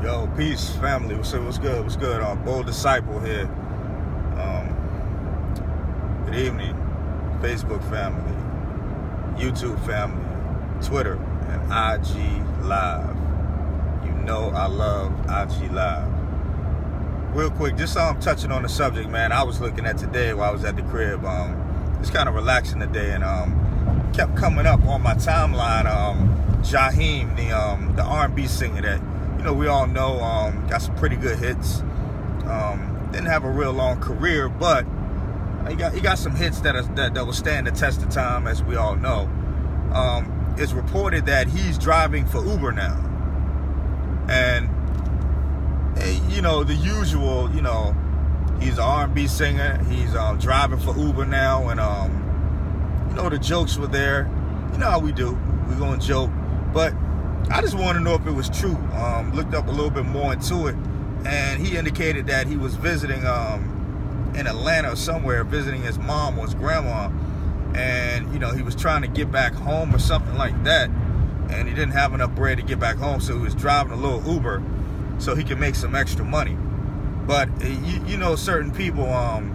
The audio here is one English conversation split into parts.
Yo, peace, family. What's good? What's good? Bold Disciple here. Good evening, Facebook family, YouTube family, Twitter, and IG Live. You know I love IG Live. Real quick, just touching on the subject, man. I was looking at today while I was at the crib. Just kind of relaxing today, and kept coming up on my timeline. Jaheim, the R&B singer that we all know, got some pretty good hits. Didn't have a real long career, but he got some hits that will stand the test of time, as we all know. It's reported that he's driving for Uber now, and the usual, he's an R&B singer. He's driving for Uber now, and the jokes were there. You know how we do. We're gonna joke, but I just want to know if it was true. Looked up a little bit more into it, and he indicated that he was visiting in Atlanta or somewhere, visiting his mom or his grandma, and he was trying to get back home or something like that, and he didn't have enough bread to get back home, so he was driving a little Uber so he could make some extra money. But certain people on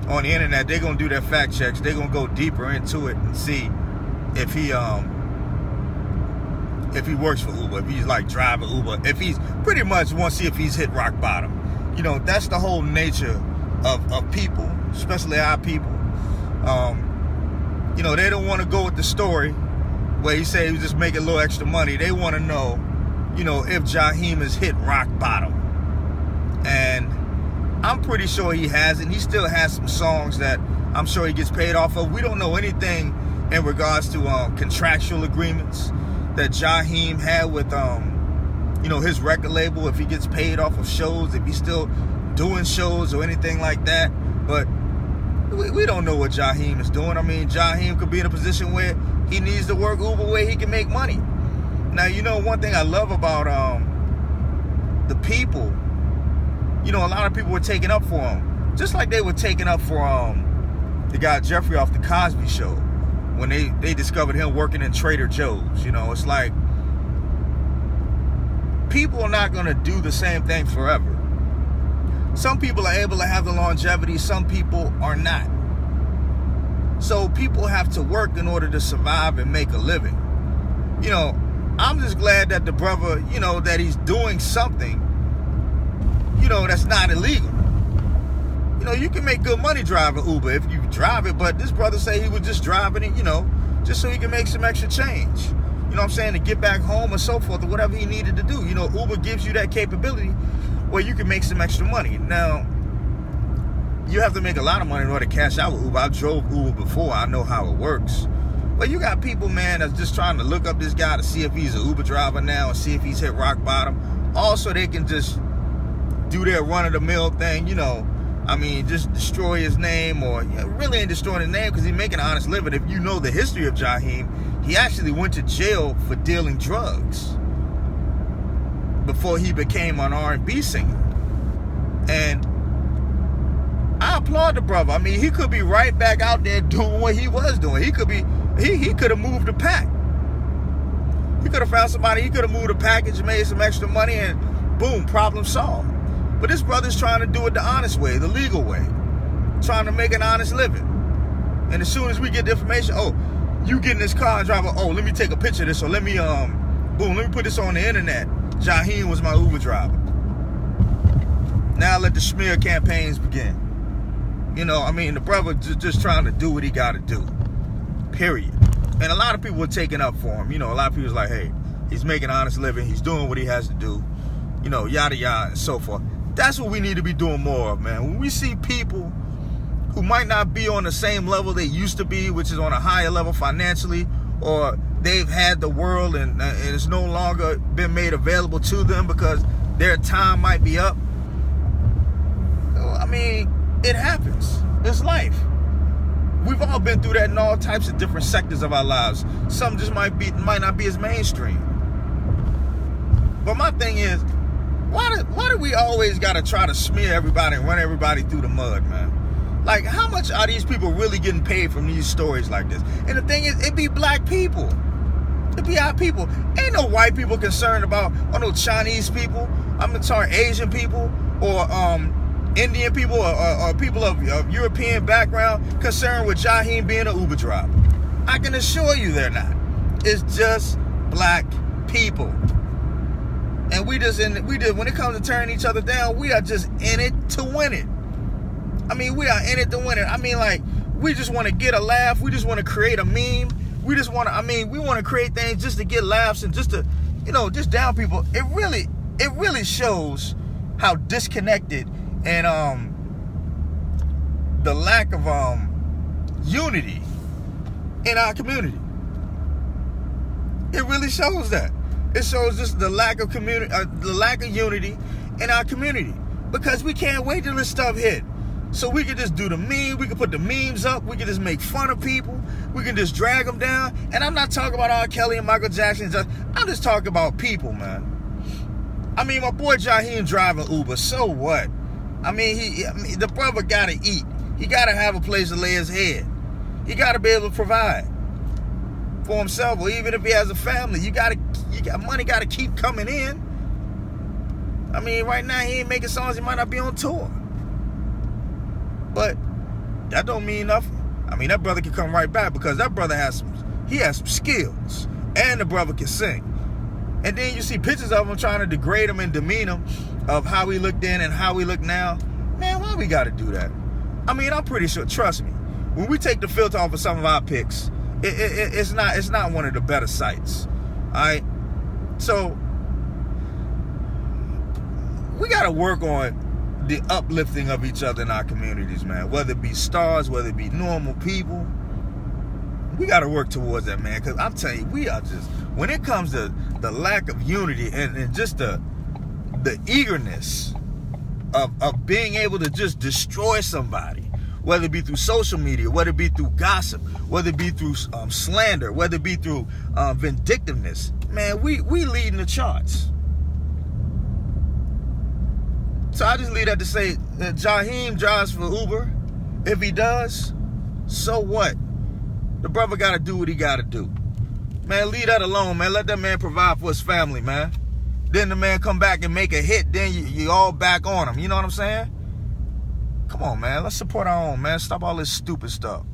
the internet, they're gonna do their fact checks. They're gonna go deeper into it and see if he works for Uber, if he's like driving Uber, if he's pretty much want to see if he's hit rock bottom. That's the whole nature of people, especially our people. They don't want to go with the story where he said he was just making a little extra money. They want to know, if Jaheim has hit rock bottom. And I'm pretty sure he hasn't. He still has some songs that I'm sure he gets paid off of. We don't know anything in regards to contractual agreements that Jaheim had with his record label, if he gets paid off of shows, if he's still doing shows or anything like that. But we don't know what Jaheim is doing. I mean, Jaheim could be in a position where he needs to work Uber where he can make money. Now, one thing I love about the people, a lot of people were taking up for him, just like they were taking up for the guy Jeffrey off the Cosby Show when they discovered him working in Trader Joe's. It's like people are not going to do the same thing forever. Some people are able to have the longevity, some people are not. So people have to work in order to survive and make a living. I'm just glad that the brother, that he's doing something, that's not illegal. You can make good money driving Uber if you drive it, but this brother say he was just driving it, just so he can make some extra change. What I'm saying, to get back home or so forth, or whatever he needed to do. Uber gives you that capability where you can make some extra money. Now, you have to make a lot of money in order to cash out with Uber. I drove Uber before. I know how it works. But you got people, man, that's just trying to look up this guy to see if he's an Uber driver now and see if he's hit rock bottom. Also, they can just do their run-of-the-mill thing, just destroy his name, or really ain't destroying his name because he's making an honest living. If you know the history of Jaheim, he actually went to jail for dealing drugs before he became an R&B singer. And I applaud the brother. I mean, he could be right back out there doing what he was doing. He could have moved the pack. He could have found somebody, he could have moved a package, made some extra money, and boom, problem solved. But this brother's trying to do it the honest way, the legal way, trying to make an honest living. And as soon as we get the information, you get in this car and drive, let me take a picture of this, or let me let me put this on the internet. Jaheim was my Uber driver. Now let the smear campaigns begin. The brother just trying to do what he got to do. Period. And a lot of people were taking up for him. A lot of people was like, hey, he's making an honest living. He's doing what he has to do. Yada, yada, and so forth. That's what we need to be doing more of, man. When we see people who might not be on the same level they used to be, which is on a higher level financially, or they've had the world and it's no longer been made available to them because their time might be up. I mean, it happens. It's life. We've all been through that in all types of different sectors of our lives. Some just might not be as mainstream. But my thing is, why do we always got to try to smear everybody and run everybody through the mud, man? Like, how much are these people really getting paid from these stories like this? And the thing is, it be black people. It be our people. Ain't no white people concerned about, or no Chinese people, I'm sorry, Asian people or Indian people or people of European background concerned with Jaheim being an Uber driver. I can assure you they're not. It's just black people. And when it comes to tearing each other down, we are just in it to win it. I mean, we are in it to win it. I mean, like, we just want to get a laugh. We just want to create a meme. We just want to, we want to create things just to get laughs and just to, just down people. It really shows how disconnected and the lack of unity in our community. It really shows that. It shows just the lack of unity in our community, because we can't wait till this stuff hit. So we can just do the meme. We can put the memes up. We can just make fun of people. We can just drag them down. And I'm not talking about R. Kelly and Michael Jackson. I'm just talking about people, man. I mean, my boy Jaheim driving Uber. So what? I mean, the brother gotta eat. He gotta have a place to lay his head. He gotta be able to provide for himself, or even if he has a family, money gotta keep coming in. I mean, right now he ain't making songs. He might not be on tour. But that don't mean nothing. I mean, that brother can come right back, because that brother has some skills, and the brother can sing. And then you see pictures of him trying to degrade him and demean him of how he looked then and how he look now. Man, why we got to do that? I mean, I'm pretty sure, trust me, when we take the filter off of some of our pics, it's not one of the better sites. All right? So we got to work on the uplifting of each other in our communities, man. Whether it be stars, whether it be normal people, we got to work towards that, man. Because I'm telling you, we are just, when it comes to the lack of unity and just the eagerness of being able to just destroy somebody, whether it be through social media, whether it be through gossip, whether it be through slander, whether it be through vindictiveness, man, we leading the charts. So I just leave that to say that Jaheim drives for Uber. If he does, so what? The brother got to do what he got to do. Man, leave that alone, man. Let that man provide for his family, man. Then the man come back and make a hit. Then you all back on him. You know what I'm saying? Come on, man. Let's support our own, man. Stop all this stupid stuff.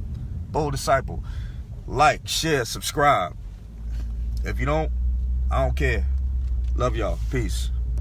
Bold Disciple. Like, share, subscribe. If you don't, I don't care. Love y'all. Peace.